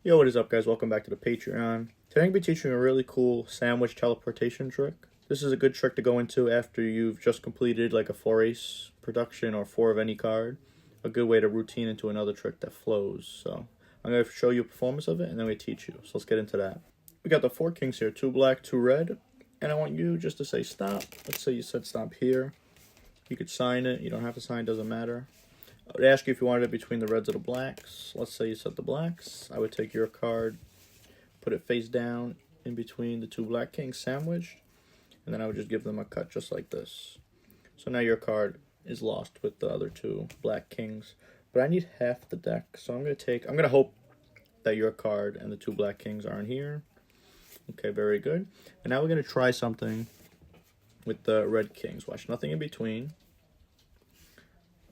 Yo, what is up, guys? Welcome back to the Patreon. Today I'm going to be teaching you a really cool sandwich teleportation trick. This is a good trick to go into after you've just completed like a 4-ace production or 4 of any card. A good way to routine into another trick that flows. So I'm going to show you a performance of it and then we teach you. So let's get into that. We got the 4 kings here, 2 black, 2 red. And I want you just to say stop. Let's say you said stop here. You could sign it. You don't have to sign, doesn't matter. I would ask you if you wanted it between the reds or the blacks. Let's say you set the blacks. I would take your card, put it face down in between the 2 black kings sandwiched, and then I would just give them a cut just like this. So now your card is lost with the other 2 black kings. But I need half the deck, so I'm going to hope that your card and the 2 black kings aren't here. Okay, very good. And now we're going to try something with the red kings. Watch, nothing in between.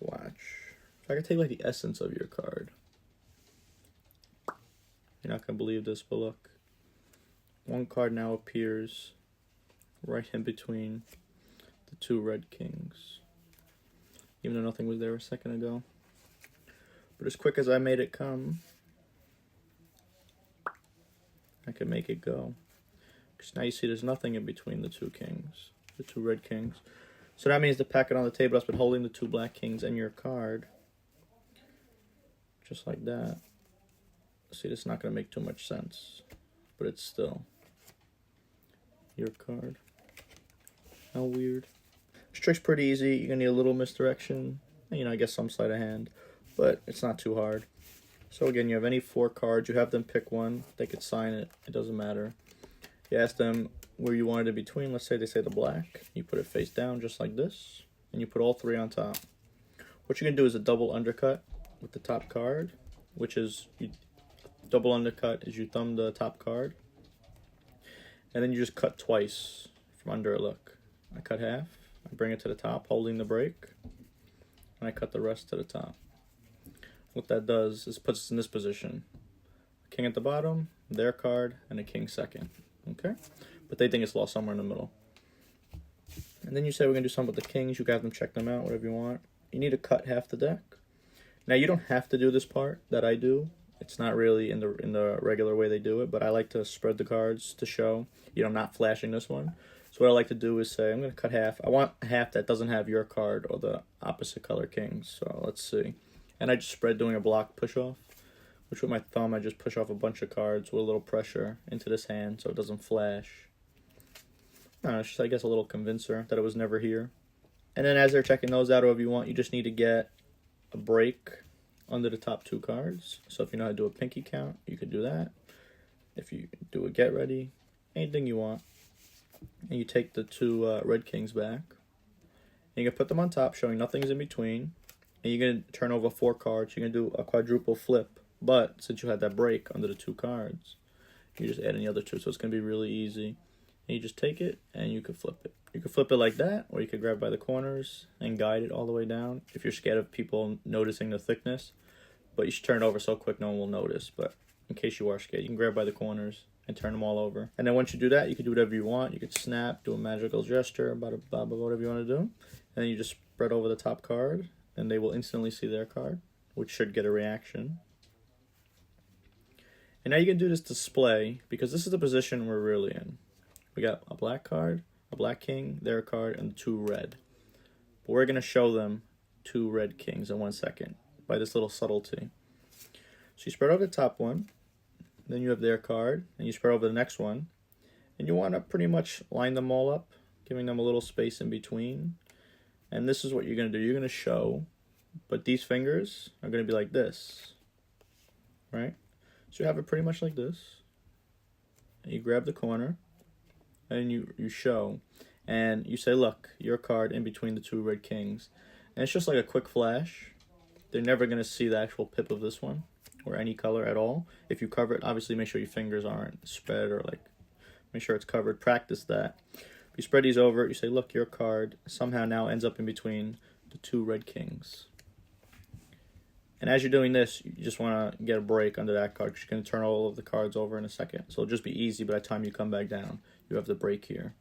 Watch. I can take like the essence of your card. You're not gonna believe this, but look. One card now appears right in between the 2 red kings. Even though nothing was there a second ago. But as quick as I made it come, I can make it go. Because now you see there's nothing in between the 2 kings. The 2 red kings. So that means the packet on the table that's been holding the 2 black kings and your card. Just like that. See, this is not going to make too much sense. But it's still your card. How weird. This trick's pretty easy. You're going to need a little misdirection. I guess some sleight of hand. But it's not too hard. So again, you have any 4 cards. You have them pick one. They could sign it. It doesn't matter. You ask them where you want it in between. Let's say they say the black. You put it face down just like this. And you put all 3 on top. What you can do is a double undercut with the top card, which is double undercut is you thumb the top card, and then you just cut twice from under it. Look, I cut half, I bring it to the top holding the break, and I cut the rest to the top. What that does is puts us in this position. A king at the bottom, their card, and a king second. Okay? But they think it's lost somewhere in the middle. And then you say we're going to do something with the kings. You can have them check them out, whatever you want. You need to cut half the deck. Now you don't have to do this part that I do. It's not really in the regular way they do it, but I like to spread the cards to show. I'm not flashing this one. So what I like to do is say I'm going to cut half. I want half that doesn't have your card or the opposite color kings. So let's see. And I just spread doing a block push off, which with my thumb I just push off a bunch of cards with a little pressure into this hand so it doesn't flash. I don't know, it's just I guess a little convincer that it was never here. And then as they're checking those out, whatever you want, you just need to get a break under the top 2 cards. So if you know how to do a pinky count, you could do that. If you do a get ready, anything you want. And you take the 2 red kings back. And you can put them on top, showing nothing's in between. And you're going to turn over 4 cards. You're going to do a quadruple flip. But since you had that break under the 2 cards, you just add in the other 2. So it's going to be really easy. And you just take it and you could flip it. You could flip it like that, or you could grab by the corners and guide it all the way down if you're scared of people noticing the thickness. But you should turn it over so quick no one will notice. But in case you are scared, you can grab by the corners and turn them all over. And then once you do that, you can do whatever you want. You could snap, do a magical gesture, bada bada, whatever you want to do. And then you just spread over the top card, and they will instantly see their card, which should get a reaction. And now you can do this display, because this is the position we're really in. We got a black card, a black king, their card, and 2 red. But we're going to show them 2 red kings in 1 second by this little subtlety. So you spread over the top one, then you have their card, and you spread over the next one, and you want to pretty much line them all up, giving them a little space in between. And this is what you're going to do. You're going to show, but these fingers are going to be like this, right? So you have it pretty much like this. And you grab the corner, and you show, and you say, look, your card in between the 2 red kings. And it's just like a quick flash. They're never going to see the actual pip of this one or any color at all. If you cover it, obviously make sure your fingers aren't spread or make sure it's covered. Practice that. If you spread these over, you say, look, your card somehow now ends up in between the 2 red kings. And as you're doing this, you just want to get a break under that card because you're going to turn all of the cards over in a second. So it'll just be easy by the time you come back down. You have the break here.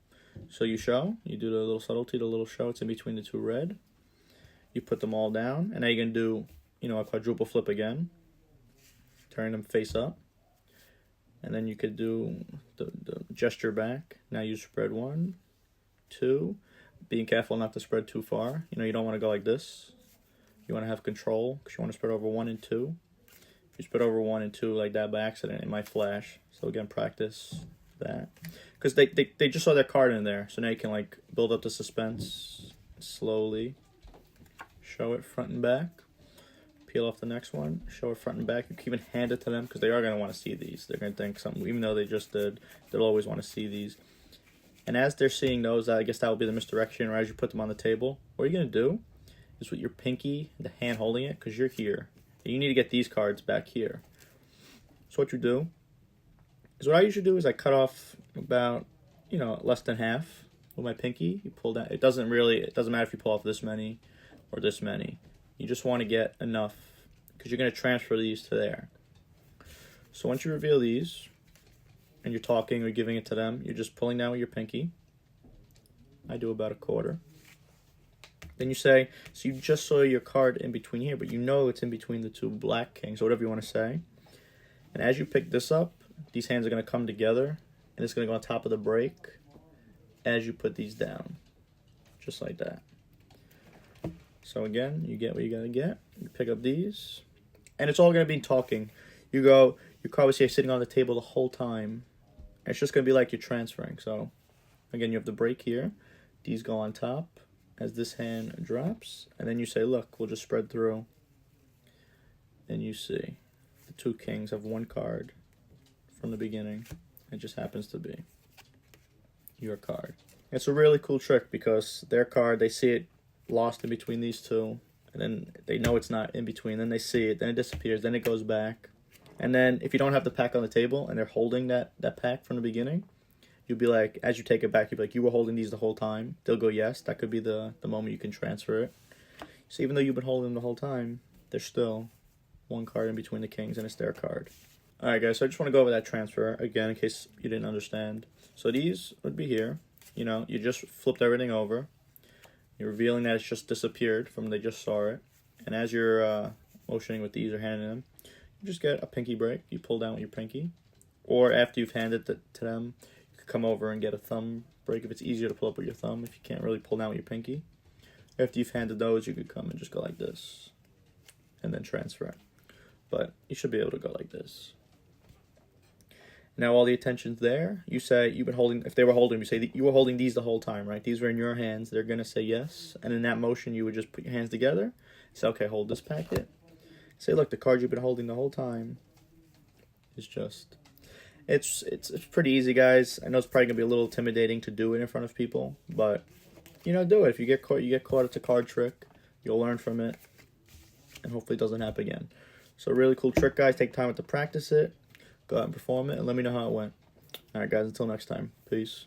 So you show, you do the little subtlety, the little show. It's in between the 2 red. You put them all down. And now you can do, a quadruple flip again. Turn them face up. And then you could do the gesture back. Now you spread 1, 2. Being careful not to spread too far. You know, you don't want to go like this. You want to have control because you want to spread over 1 and 2. If you spread over 1 and 2 like that by accident, it might flash. So again, practice that. Because they just saw their card in there. So now you can like build up the suspense slowly. Show it front and back. Peel off the next one. Show it front and back. You can even hand it to them because they are going to want to see these. They're going to think something, even though they just did, they'll always want to see these. And as they're seeing those, I guess that will be the misdirection, or as you put them on the table. What you're going to do is with your pinky, the hand holding it, because you're here. And you need to get these cards back here. So what you do is what I usually do is I cut off about, less than half with my pinky. You pull down. It doesn't matter if you pull off this many or this many. You just want to get enough because you're going to transfer these to there. So once you reveal these and you're talking or giving it to them, you're just pulling down with your pinky. I do about a quarter. Then you say, so you just saw your card in between here, but you know it's in between the 2 black kings, or whatever you want to say. And as you pick this up, these hands are going to come together, and it's going to go on top of the break as you put these down, just like that. So again, you get what you got to get. You pick up these, and it's all going to be talking. Your card was here sitting on the table the whole time. And it's just going to be like you're transferring. So again, you have the break here. These go on top as this hand drops, and then you say, look, we'll just spread through. And you see the 2 kings have 1 card from the beginning. It just happens to be your card. It's a really cool trick because their card, they see it lost in between these 2, and then they know it's not in between. Then they see it, then it disappears, then it goes back. And then if you don't have the pack on the table and they're holding that pack from the beginning, you'll be like, as you take it back, you'll be like, you were holding these the whole time. They'll go, yes. That could be the moment you can transfer it. So even though you've been holding them the whole time, there's still 1 card in between the kings, and it's their card. All right, guys, so I just want to go over that transfer again in case you didn't understand. So these would be here. You just flipped everything over. You're revealing that it's just disappeared from they just saw it. And as you're motioning with these or handing them, you just get a pinky break. You pull down with your pinky. Or after you've handed it to them, you could come over and get a thumb break if it's easier to pull up with your thumb if you can't really pull down with your pinky. After you've handed those, you could come and just go like this and then transfer it. But you should be able to go like this. Now all the attention's there. You say you've been holding, if they were holding, you say that you were holding these the whole time, right? These were in your hands. They're going to say yes. And in that motion, you would just put your hands together. Say, okay, hold this packet. Say, look, the card you've been holding the whole time is just, it's pretty easy, guys. I know it's probably going to be a little intimidating to do it in front of people, but, do it. If you get caught, it's a card trick. You'll learn from it, and hopefully it doesn't happen again. So really cool trick, guys. Take time to practice it. Go out and perform it, and let me know how it went. All right, guys, until next time. Peace.